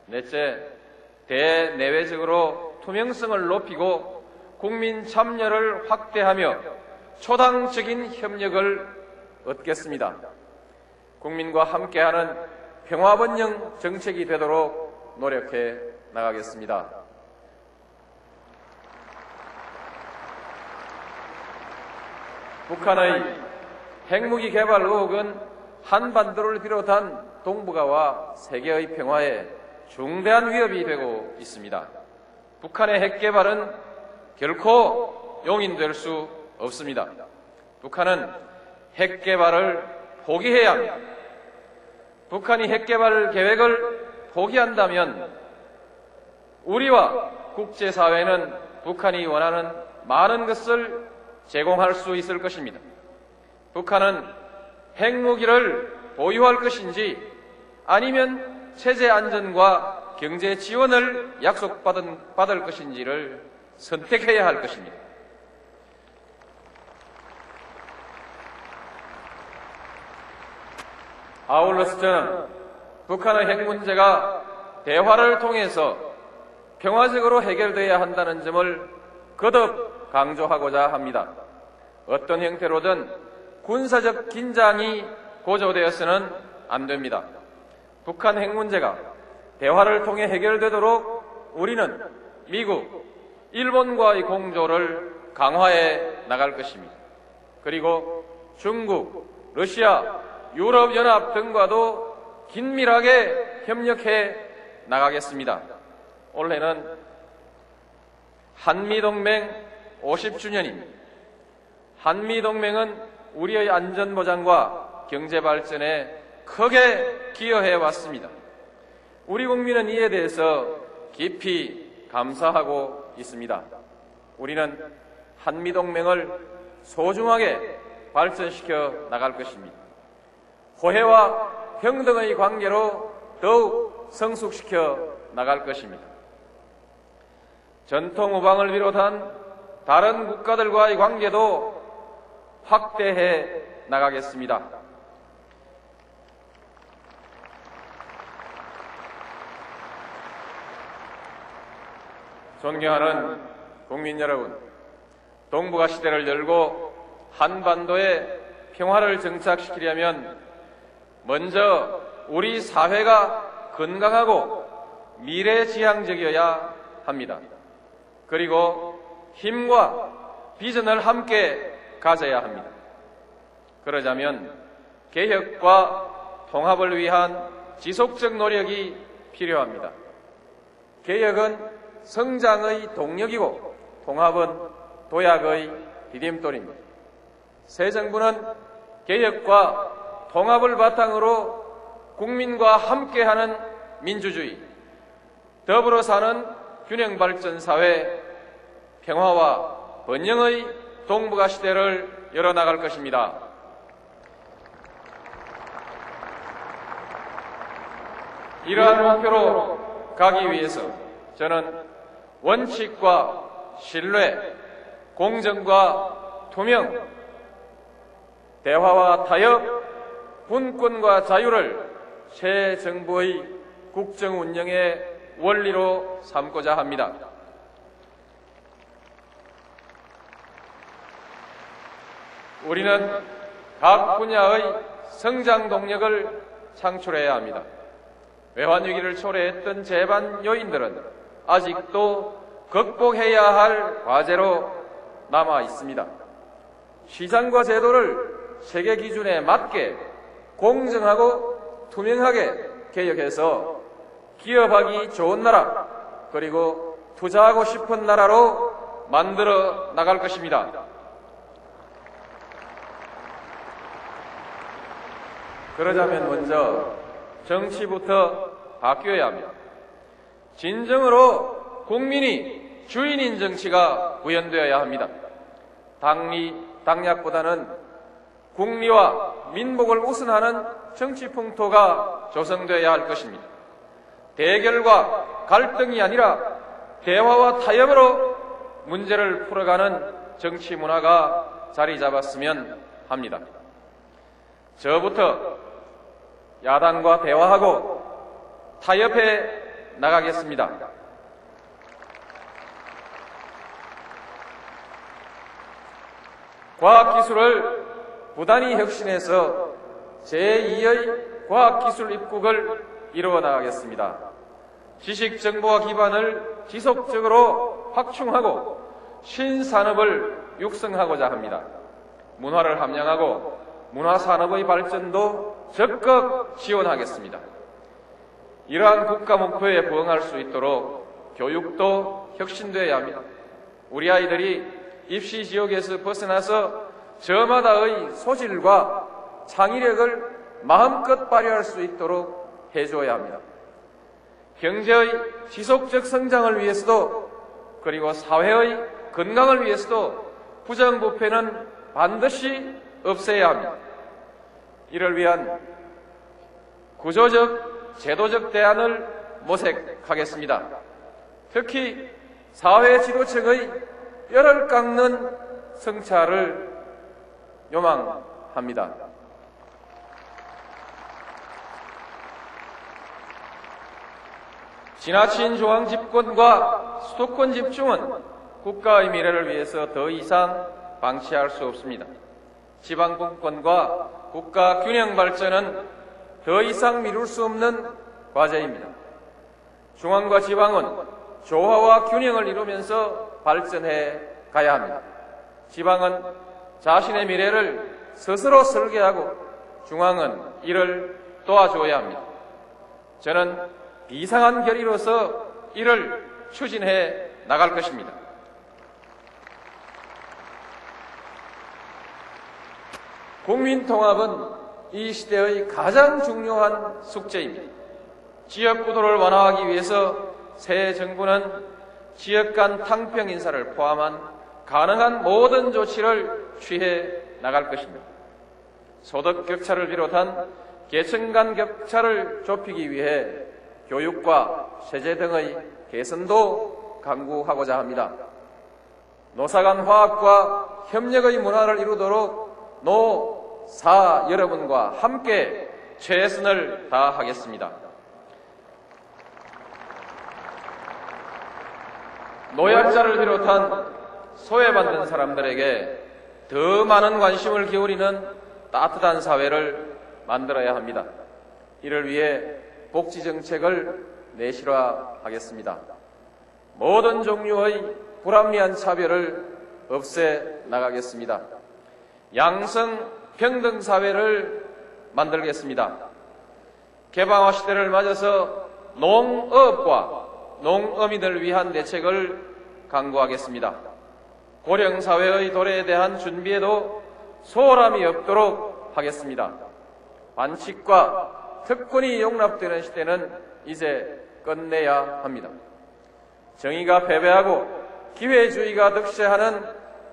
넷째, 대내외적으로 투명성을 높이고 국민 참여를 확대하며 초당적인 협력을 얻겠습니다. 국민과 함께하는 평화번영 정책이 되도록 노력해 나가겠습니다. 북한의 핵무기 개발 의혹은 한반도를 비롯한 동북아와 세계의 평화에 중대한 위협이 되고 있습니다. 북한의 핵 개발은 결코 용인될 수 없습니다. 북한은 핵 개발을 포기해야 합니다. 북한이 핵 개발 계획을 포기한다면 우리와 국제사회는 북한이 원하는 많은 것을 제공할 수 있을 것입니다. 북한은 핵무기를 보유할 것인지 아니면 체제 안전과 경제 지원을 약속받을 것인지를 선택해야 할 것입니다. 아울러서 저는 북한의 핵 문제가 대화를 통해서 평화적으로 해결돼야 한다는 점을 거듭 강조하고자 합니다. 어떤 형태로든 군사적 긴장이 고조되어서는 안 됩니다. 북한 핵 문제가 대화를 통해 해결되도록 우리는 미국, 일본과의 공조를 강화해 나갈 것입니다. 그리고 중국, 러시아, 유럽연합 등과도 긴밀하게 협력해 나가겠습니다. 올해는 한미동맹 50주년입니다. 한미동맹은 우리의 안전보장과 경제발전에 크게 기여해 왔습니다. 우리 국민은 이에 대해서 깊이 감사하고 있습니다. 우리는 한미동맹을 소중하게 발전시켜 나갈 것입니다. 호혜와 평등의 관계로 더욱 성숙시켜 나갈 것입니다. 전통 우방을 비롯한 다른 국가들과의 관계도 확대해 나가겠습니다. 존경하는 국민 여러분, 동북아 시대를 열고 한반도에 평화를 정착시키려면 먼저 우리 사회가 건강하고 미래지향적이어야 합니다. 그리고 힘과 비전을 함께 가져야 합니다. 그러자면 개혁과 통합을 위한 지속적 노력이 필요합니다. 개혁은 성장의 동력이고 통합은 도약의 디딤돌입니다. 새 정부는 개혁과 통합을 바탕으로 국민과 함께하는 민주주의, 더불어 사는 균형발전 사회, 평화와 번영의 동북아 시대를 열어나갈 것입니다. 이러한 목표로 가기 위해서 저는 원칙과 신뢰, 공정과 투명, 대화와 타협, 분권과 자유를 새 정부의 국정 운영의 원리로 삼고자 합니다. 우리는 각 분야의 성장 동력을 창출해야 합니다. 외환위기를 초래했던 재반 요인들은 아직도 극복해야 할 과제로 남아 있습니다. 시장과 제도를 세계 기준에 맞게 공정하고 투명하게 개혁해서 기업하기 좋은 나라, 그리고 투자하고 싶은 나라로 만들어 나갈 것입니다. 그러자면 먼저 정치부터 바뀌어야 합니다. 진정으로 국민이 주인인 정치가 구현되어야 합니다. 당략보다는 국리와 민복을 우선하는 정치 풍토가 조성되어야 할 것입니다. 대결과 갈등이 아니라 대화와 타협으로 문제를 풀어가는 정치 문화가 자리 잡았으면 합니다. 저부터 야당과 대화하고 타협해 나가겠습니다. 과학기술을 부단히 혁신해서 제2의 과학기술 입국을 이루어 나가겠습니다. 지식정보화 기반을 지속적으로 확충하고 신산업을 육성하고자 합니다. 문화를 함양하고 문화산업의 발전도 적극 지원하겠습니다. 이러한 국가 목표에 부응할 수 있도록 교육도 혁신되어야 합니다. 우리 아이들이 입시 지옥에서 벗어나서 저마다의 소질과 창의력을 마음껏 발휘할 수 있도록 해줘야 합니다. 경제의 지속적 성장을 위해서도 그리고 사회의 건강을 위해서도 부정부패는 반드시 없애야 합니다. 이를 위한 구조적, 제도적 대안을 모색하겠습니다. 특히 사회 지도층의 뼈를 깎는 성찰을 요망합니다. 지나친 중앙 집권과 수도권 집중은 국가의 미래를 위해서 더 이상 방치할 수 없습니다. 지방분권과 국가 균형 발전은 더 이상 미룰 수 없는 과제입니다. 중앙과 지방은 조화와 균형을 이루면서 발전해 가야 합니다. 지방은 자신의 미래를 스스로 설계하고 중앙은 이를 도와줘야 합니다. 저는 비상한 결의로서 이를 추진해 나갈 것입니다. 국민통합은 이 시대의 가장 중요한 숙제입니다. 지역 구도를 완화하기 위해서 새 정부는 지역 간 탕평 인사를 포함한 가능한 모든 조치를 취해 나갈 것입니다. 소득 격차를 비롯한 계층 간 격차를 좁히기 위해 교육과 세제 등의 개선도 강구하고자 합니다. 노사 간 화합과 협력의 문화를 이루도록 노사 여러분과 함께 최선을 다하겠습니다. 노약자를 비롯한 소외받는 사람들에게 더 많은 관심을 기울이는 따뜻한 사회를 만들어야 합니다. 이를 위해 복지정책을 내실화하겠습니다. 모든 종류의 불합리한 차별을 없애 나가겠습니다. 양성평등사회를 만들겠습니다. 개방화 시대를 맞아서 농업과 농어민을 위한 대책을 강구하겠습니다. 고령사회의 도래에 대한 준비에도 소홀함이 없도록 하겠습니다. 반칙과 특권이 용납되는 시대는 이제 끝내야 합니다. 정의가 패배하고 기회주의가 득세하는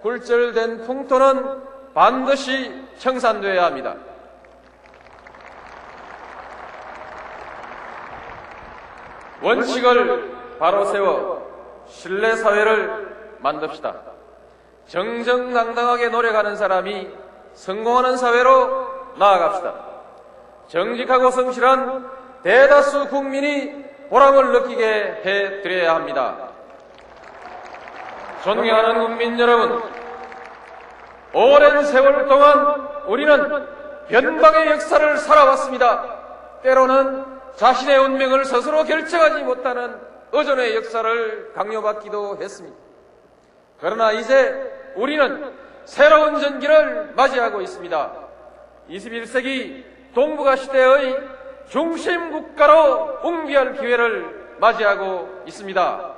굴절된 풍토는 반드시 청산되어야 합니다. 원칙을 바로 세워 신뢰사회를 만듭시다. 정정당당하게 노력하는 사람이 성공하는 사회로 나아갑시다. 정직하고 성실한 대다수 국민이 보람을 느끼게 해드려야 합니다. 존경하는 국민 여러분, 오랜 세월 동안 우리는 변방의 역사를 살아왔습니다. 때로는 자신의 운명을 스스로 결정하지 못하는 의존의 역사를 강요받기도 했습니다. 그러나 이제 우리는 새로운 전기를 맞이하고 있습니다. 21세기 동북아 시대의 중심 국가로 웅비할 기회를 맞이하고 있습니다.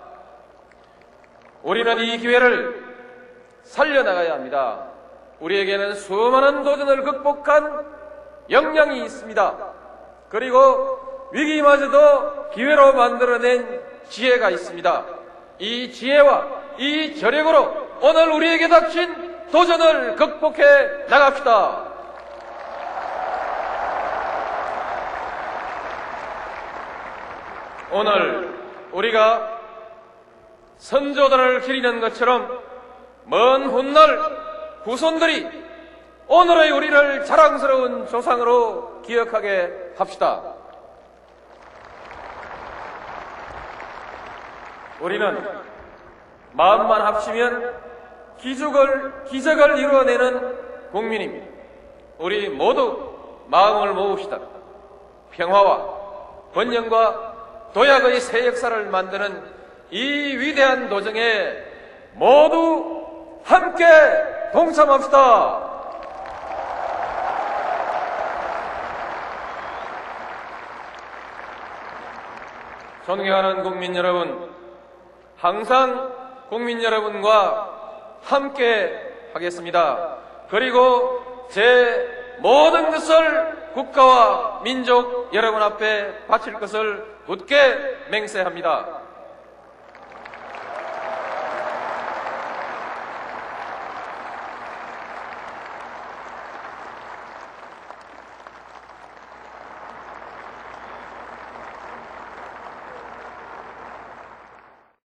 우리는 이 기회를 살려나가야 합니다. 우리에게는 수많은 도전을 극복한 역량이 있습니다. 그리고 위기마저도 기회로 만들어낸 지혜가 있습니다. 이 지혜와 이 저력으로 오늘 우리에게 닥친 도전을 극복해 나갑시다. 오늘 우리가 선조들을 기리는 것처럼 먼 훗날 후손들이 오늘의 우리를 자랑스러운 조상으로 기억하게 합시다. 우리는 마음만 합치면 기적을 이루어내는 국민입니다. 우리 모두 마음을 모읍시다. 평화와 번영과 도약의 새 역사를 만드는 이 위대한 도정에 모두 함께 동참합시다. 존경하는 국민 여러분, 항상 국민 여러분과 함께 하겠습니다. 그리고 제 모든 것을 국가와 민족 여러분 앞에 바칠 것을 굳게 맹세합니다.